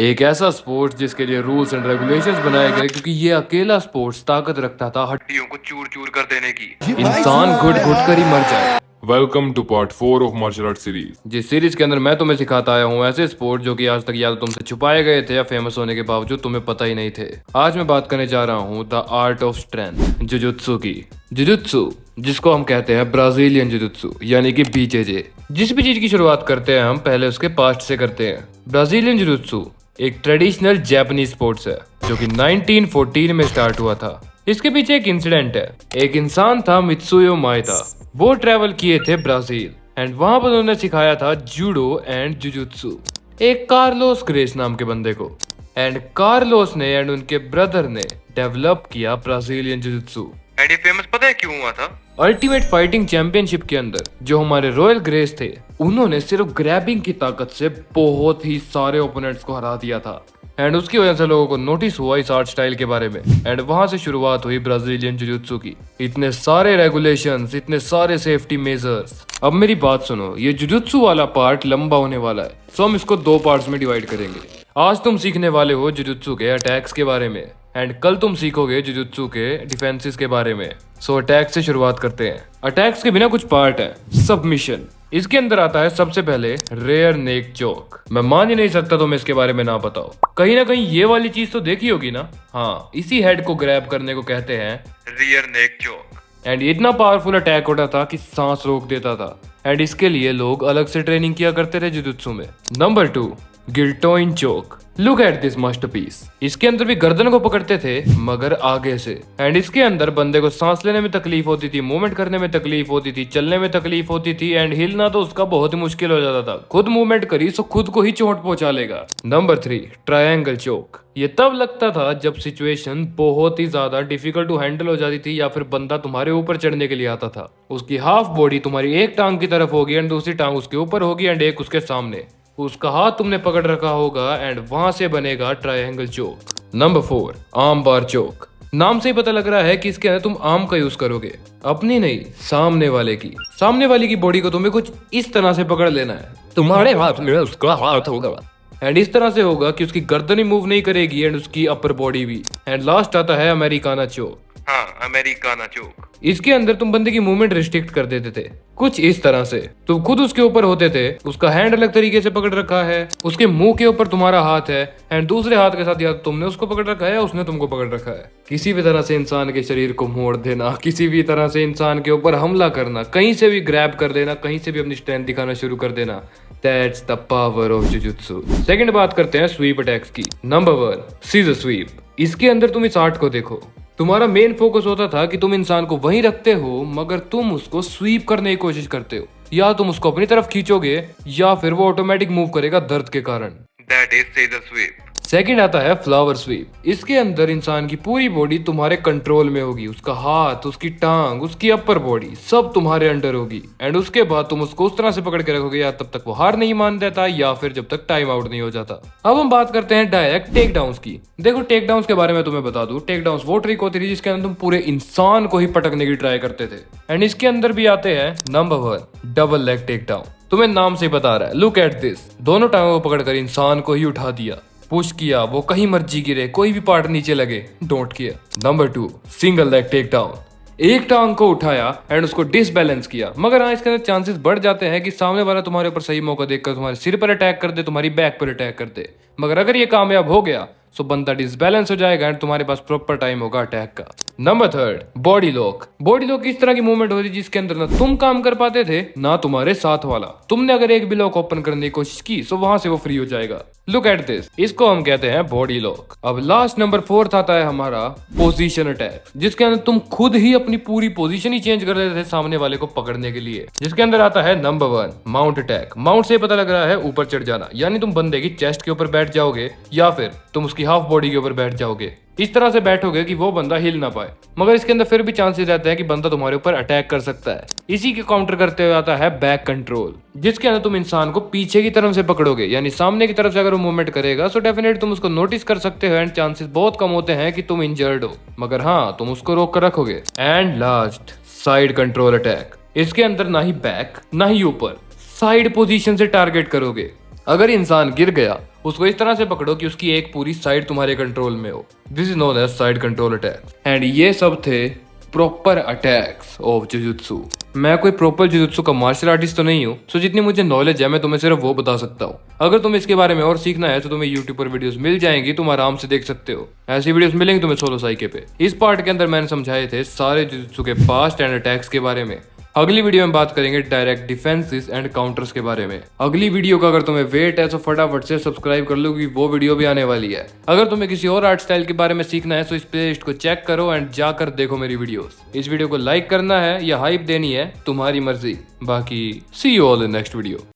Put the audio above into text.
एक ऐसा स्पोर्ट्स जिसके लिए रूल्स एंड रेगुलेशंस बनाए गए क्योंकि ये अकेला स्पोर्ट्स ताकत रखता था हड्डियों को चूर चूर कर देने की। इंसान घुट घुट कर ही मर जाए। Welcome to part 4 of martial art series. जिस सीरीज के अंदर मैं तुम्हें सिखाता आया हूँ ऐसे स्पोर्ट जो कि आज तक या तो तुमसे छुपाए गए थे या फेमस होने के बावजूद तुम्हें पता ही नहीं थे। आज मैं बात करने जा रहा हूँ the art of strength, jujutsu की। जुजुत्सु जिसको हम कहते हैं ब्राजीलियन जुजुत्सु यानी कि बीजेजे। जिस भी चीज की शुरुआत करते हैं हम पहले उसके पास्ट से करते हैं। ब्राजीलियन जुजुत्सु एक ट्रेडिशनल जापानीज स्पोर्ट्स है जो कि 1914 में स्टार्ट हुआ था। इसके पीछे एक इंसिडेंट है। एक इंसान था मित्सुयो माएता। वो ट्रेवल किए थे ब्राजील एंड वहां पर उन्होंने सिखाया था जूडो एंड जुजुत्सु एक कार्लोस ग्रेस नाम के बंदे को। एंड कार्लोस ने एंड उनके ब्रदर ने डेवलप किया ब्राजीलियन जुजुत्सु। एंड ये फेमस पता है क्यों हुआ था? अल्टीमेट फाइटिंग चैंपियनशिप के अंदर जो हमारे रॉयल ग्रेस थे उन्होंने सिर्फ ग्रैबिंग की ताकत से बहुत ही सारे ओपोनेंट्स को हरा दिया था। एंड उसकी वजह से लोगों को नोटिस हुआ इस आर्ट स्टाइल के बारे में एंड वहां से शुरुआत हुई ब्राजीलियन जुजुत्सु की। इतने सारे रेगुलेशंस, इतने सारे सेफ्टी मेजर्स। अब मेरी बात सुनो, ये जुजुत्सु वाला पार्ट लंबा होने वाला है सो हम इसको 2 पार्ट्स में डिवाइड करेंगे। आज तुम सीखने वाले हो जुजुत्सु के अटैक्स के बारे में एंड कल तुम सीखोगे जुजुत्सु के डिफेंसेस के बारे में। सो अटैक्स से शुरुआत करते हैं। अटैक्स के बिना कुछ पार्ट है। सबमिशन, इसके अंदर आता है सबसे पहले रेयर नेक चोक। मैं मान ही नहीं सकता तुम इसके बारे में ना बताओ। कहीं ना कहीं ये वाली चीज तो देखी होगी ना। हाँ, इसी हेड को ग्रैब करने को कहते हैं रियर नेक चोक। एंड इतना पावरफुल अटैक होता था कि सांस रोक देता था एंड इसके लिए लोग अलग से ट्रेनिंग किया करते थे जुजुत्सु में। Number 2, guillotine choke. Look at this masterpiece. इसके अंदर भी गर्दन को पकड़ते थे मगर आगे से। एंड इसके अंदर बंदे को सांस लेने में तकलीफ होती थी, मूवमेंट करने में तकलीफ होती थी, चलने में तकलीफ होती थी एंड हिलना तो उसका बहुत ही मुश्किल हो जाता था। खुद मूवमेंट करी तो खुद को ही चोट पहुंचा लेगा। नंबर 3, ट्रायंगल चोक। ये तब लगता था जब सिचुएशन बहुत ही ज्यादा डिफिकल्ट टू हैंडल हो जाती थी या फिर बंदा तुम्हारे ऊपर चढ़ने के लिए आता था। उसकी हाफ बॉडी तुम्हारी एक टांग की तरफ होगी एंड दूसरी टांग उसके ऊपर होगी एंड एक उसके सामने। उसका हाथ तुमने पकड़ रखा होगा एंड वहां से बनेगा ट्रायंगल चोक। नंबर 4, आर्म बार चोक। नाम से ही पता लग रहा है कि इसके अंदर तुम आर्म का यूज करोगे, अपनी नहीं सामने वाले की। सामने वाले की बॉडी को तुम्हें कुछ इस तरह से पकड़ लेना है। तुम्हारे हाथ में उसका हाथ होगा एंड इस तरह से होगा कि उसकी गर्दन ही मूव नहीं करेगी एंड उसकी अपर बॉडी भी। एंड लास्ट आता है अमेरिकाना चोक। हाँ, अमेरिकाना चोक। इसके अंदर तुम बंदे की मूवमेंट रिस्ट्रिक्ट कर देते थे कुछ इस तरह से। तुम खुद उसके ऊपर होते थे, उसका हैंड अलग तरीके से पकड़ रखा है, उसके मुंह के ऊपर तुम्हारा हाथ है एंड दूसरे हाथ के साथ या तुमने उसको पकड़ रखा है या उसने तुमको पकड़ रखा है। किसी भी तरह से इंसान के शरीर को मोड़ देना, किसी भी तरह से इंसान के ऊपर हमला करना, कहीं से भी ग्रैब कर देना, कहीं से भी अपनी स्ट्रेंथ दिखाना शुरू कर देना। That's the power of jujutsu. Second बात करते हैं स्वीप अटैक्स की। Number 1, scissor sweep. इसके अंदर तुम इस आर्ट को देखो। तुम्हारा मेन फोकस होता था कि तुम इंसान को वहीं रखते हो मगर तुम उसको स्वीप करने की कोशिश करते हो। या तुम उसको अपनी तरफ खींचोगे या फिर वो ऑटोमेटिक मूव करेगा दर्द के कारण। That is scissor sweep. Second आता है फ्लावर स्वीप। इसके अंदर इंसान की पूरी बॉडी तुम्हारे कंट्रोल में होगी। उसका हाथ, उसकी टांग, उसकी अपर बॉडी सब तुम्हारे अंडर होगी एंड उसके बाद तुम उसको उस तरह से पकड़ के रखोगे या तब तक वो हार नहीं मान देता या फिर जब तक टाइम आउट नहीं हो जाता। अब हम बात करते हैं डायरेक्ट टेक डाउन की। देखो, टेक डाउन के बारे में तुम्हें बता दूं, टेक डाउन वो ट्रिक होती थी जिसके अंदर तुम पूरे इंसान को ही पटकने की ट्राई करते थे। एंड इसके अंदर भी आते हैं number 1, double leg take down. तुम्हें नाम से बता रहा है। Look at this. दोनों टांगों को पकड़कर इंसान को ही उठा दिया, पुश किया, वो कहीं मर्जी गिरे, कोई भी पार्ट नीचे लगे, डोंट किया। Number 2, single leg take down. एक टांग को उठाया एंड उसको डिसबैलेंस किया मगर हाँ, इसके अंदर चांसेस बढ़ जाते हैं कि सामने वाला तुम्हारे ऊपर सही मौका देखकर तुम्हारे सिर पर अटैक कर दे, तुम्हारी बैक पर अटैक कर दे। मगर अगर ये कामयाब हो गया सो बंदा डिसबैलेंस हो जाएगा एंड तुम्हारे पास प्रॉपर टाइम होगा अटैक का। Number 3, body lock. Body lock इस तरह की मूवमेंट होती है जिसके अंदर ना तुम काम कर पाते थे ना तुम्हारे साथ वाला। तुमने अगर एक भी लॉक ओपन करने की कोशिश की सो वहां से वो फ्री हो जाएगा। Look at this. इसको हम कहते हैं बॉडी लॉक। अब लास्ट नंबर 4 आता है हमारा पोजीशन अटैक, जिसके अंदर तुम खुद ही अपनी पूरी पोजीशन ही चेंज कर देते थे सामने वाले को पकड़ने के लिए। जिसके अंदर आता है नंबर 1, माउंट अटैक। माउंट से पता लग रहा है ऊपर चढ़ जाना, यानी तुम बंदे की चेस्ट के ऊपर बैठ जाओगे या फिर तुम उसकी हाफ बॉडी के ऊपर बैठ जाओगे। इस तरह से बैठोगे कि वो बंदा हिल ना पाए मगर इसके अंदर फिर भी चांसेस रहते हैं कि बंदा तुम्हारे ऊपर अटैक कर सकता है। इसी के काउंटर करते हुए आता है बैक कंट्रोल, जिसके अंदर तुम इंसान को पीछे की तरफ से पकड़ोगे, यानी सामने की तरफ से अगर वो मूवमेंट करेगा सो डेफिनेटली तुम उसको नोटिस कर सकते हो एंड चांसेस बहुत कम होते हैं कि तुम इंजर्ड हो, मगर हाँ, तुम उसको रोक कर रखोगे। And last, side control attack. इसके अंदर ना ही बैक ना ही ऊपर, साइड पोजीशन से टारगेट करोगे। अगर इंसान गिर गया उसको इस तरह से पकड़ो कि उसकी एक पूरी साइड तुम्हारे कंट्रोल में हो। This is known as side control attacks. And ये सब थे प्रॉपर अटैक्स ऑफ जुजुत्सु। मैं कोई प्रॉपर जुजुत्सु का मार्शल आर्टिस्ट तो नहीं हूँ, सो जितनी मुझे नॉलेज है मैं तुम्हें सिर्फ वो बता सकता हूँ। अगर तुम्हें इसके बारे में और सीखना है तो तुम्हें यूट्यूब पर वीडियोस मिल जाएंगी, तुम आराम से देख सकते हो। ऐसी वीडियोस मिलेंगी तुम्हें सोलो साइके पे। इस पार्ट के अंदर मैंने समझाए थे सारे जुजुत्सु के पास्ट एंड अटैक्स के बारे में। अगली वीडियो में बात करेंगे डायरेक्ट डिफेंसेस एंड काउंटर्स के बारे में। अगली वीडियो का अगर तुम्हें वेट है तो फटाफट से सब्सक्राइब कर लो क्योंकि वो वीडियो भी आने वाली है। अगर तुम्हें किसी और आर्ट स्टाइल के बारे में सीखना है तो इस प्लेलिस्ट को चेक करो एंड जाकर देखो मेरी वीडियोस। इस वीडियो को लाइक करना है या हाइप देनी है तुम्हारी मर्जी। बाकी see you all in next video.